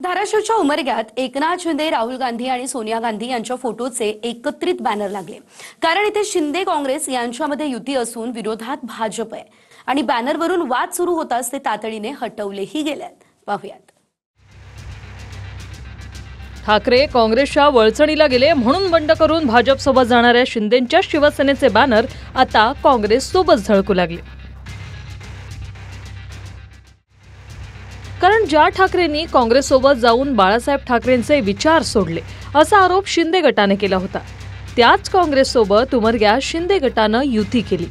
धाराशिवच्या उमरग्यात एकनाथ शिंदे, राहुल गांधी आणि सोनिया गांधी यांच्या फोटोचे एकत्रित बॅनर लागले। कारण इथे शिंदे काँग्रेस यांच्यामध्ये युती असून विरोधात भाजप आहे आणि बॅनरवरून वाद सुरू होताच ते तातडीने हटवलेही गेलेत। पाहूयात। ठाकरे काँग्रेसच्या वळचणीला गेले म्हणून बंड करून भाजप सोबत जाणाऱ्या शिंदेंच्या शिवसेनेचे बॅनर आता काँग्रेस सोबत झळकू लागले। कारण ज्या ठाकरेंनी काँग्रेस सोबत जाऊन बाळासाहेब ठाकरेंचे विचार सोडले असा आरोप शिंदे गटाने केला होता, त्याच काँग्रेस सोबत उमरग्यात शिंदे गटाने युती केली।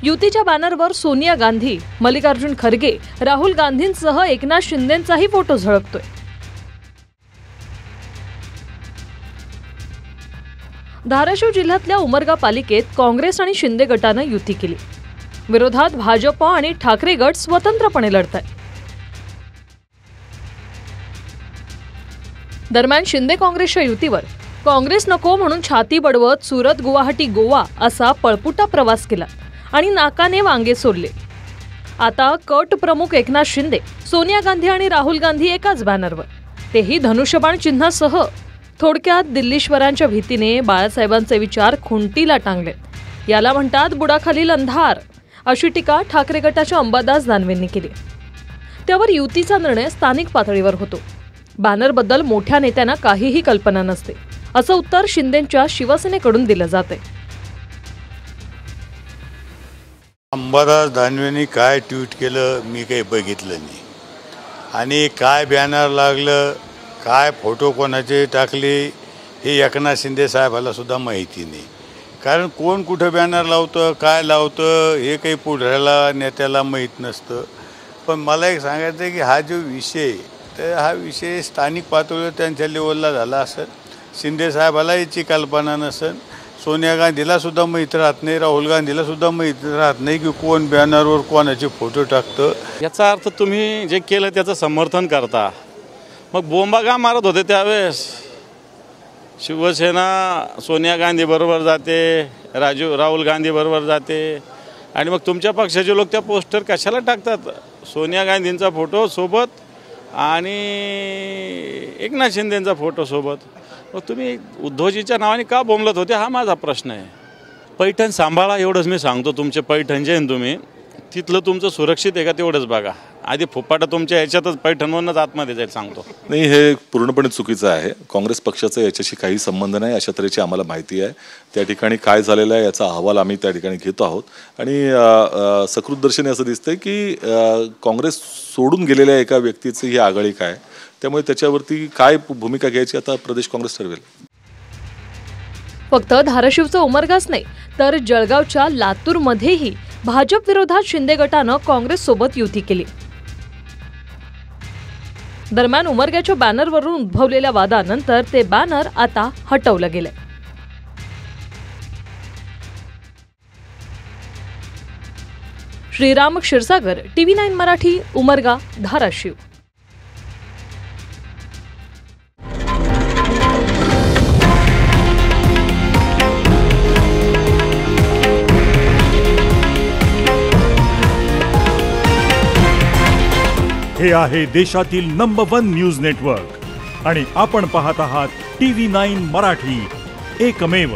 युतीच्या बॅनरवर सोनिया गांधी, मल्लिकार्जुन खरगे, राहुल गांधींसह एकनाथ शिंदेंचाही फोटो झळकतोय। धाराशिव जिल्ह्यातल्या उमरगा पालिकेत काँग्रेस आणि शिंदे गटाने युती केली। विरोधात भाजप आणि ठाकरे गट स्वतंत्रपणे लढतायत। दरम्यान शिंदे काँग्रेसच्या युतीवर काँग्रेस नको म्हणून छाती बडवत सुरत, गुवाहाटी, गोवा असा पळपुटा प्रवास केला आणि नाकाने वांगे सोडले। आता कट प्रमुख एकनाथ शिंदे, सोनिया गांधी आणि राहुल गांधी एकाच बॅनरवर, तेही धनुष्यबाण चिन्हासह। थोडक्यात दिल्लीश्वरांच्या भीतीने बाळासाहेबांचे विचार खुंटीला टांगले। याला म्हणतात बुडाखालील अंधार, अशी टीका ठाकरे गटाच्या अंबादास दानवेंनी केली। त्यावर युतीचा निर्णय स्थानिक पातळीवर होतो। बॅनरबद्दल मोठ्या नेत्यांना काहीही कल्पना नसते, असं उत्तर शिंदेंच्या शिवसेनेकडून दिलं जाते। अंबादास दानवेंनी काय ट्विट केलं मी काही बघितलं नाही, आणि काय बॅनर लागलं, काय फोटो कोणाचे टाकले हे एकनाथ शिंदे साहेबाला सुद्धा माहिती नाही। कारण कोण कुठं बॅनर लावतं, काय लावतं हे काही पुढऱ्याला नेत्याला माहीत नसतं। पण मला एक सांगायचं आहे की हा जो विषय, तर हा विषय स्थानिक पातळीवर त्यांच्या लेवलला झाला असेल। शिंदे साहेबाला याची कल्पना नसेल, सोनिया गांधीला सुद्धा माहीत राहत नाही, राहुल गांधीला सुद्धा माहीत राहत नाही की कोण बॅनरवर कोणाचे फोटो टाकतं। याचा अर्थ तुम्ही जे केलं त्याचं समर्थन करता। मग बोंबा का मारत होते त्यावेळेस? शिवसेना सोनिया गांधी बरोबर जाते, राहुल गांधी बरोबर जाते, आणि मग तुमच्या पक्षाचे लोक त्या पोस्टर कशाला टाकतात? सोनिया गांधींचा फोटो सोबत आणि एकनाथ शिंदेंचा फोटो सोबत। मग तुम्ही उद्धवजीच्या नावाने का बोंबलत होते हा माझा प्रश्न आहे। पैठण सांभाळा एवढंच मी सांगतो। तुमचे पैठण जे आहे तुम्ही तिथलं तुमचं सुरक्षित आहे का तेवढंच बघा। आधी फुपाटा तुमच्या ह्याच्यातच पैठणवरूनच आतमध्ये जाईल सांगतो। नाही, हे पूर्णपणे चुकीचं आहे। काँग्रेस पक्षाचा याच्याशी काही संबंध नाही, अशा तऱ्हेची आम्हाला माहिती आहे। त्या ठिकाणी काय झालेलं आहे याचा अहवाल आम्ही त्या ठिकाणी घेतो आहोत, आणि सकृतदर्शनी असं दिसतंय की काँग्रेस सोडून गेलेल्या एका व्यक्तीची ही आगळीक आहे। त्यामुळे त्याच्यावरती काय भूमिका घ्यायची आता प्रदेश काँग्रेस ठरवेल। फक्त धाराशिवचं उमरगाच नाही तर जळगावच्या लातूरमध्येही भाजप विरोधात शिंदे गटानं काँग्रेस सोबत युती केली। दरम्यान उमरग्याच्या बॅनरवरून उद्भवलेल्या वादानंतर ते बॅनर आता हटवलं गेलंय। श्रीराम क्षीरसागर, TV9 मराठी, उमरगा, धाराशिव। हे आहे देशातील नंबर 1 न्यूज नेटवर्क आणि आपण पाहत आहात TV9 मराठी, एकमेव।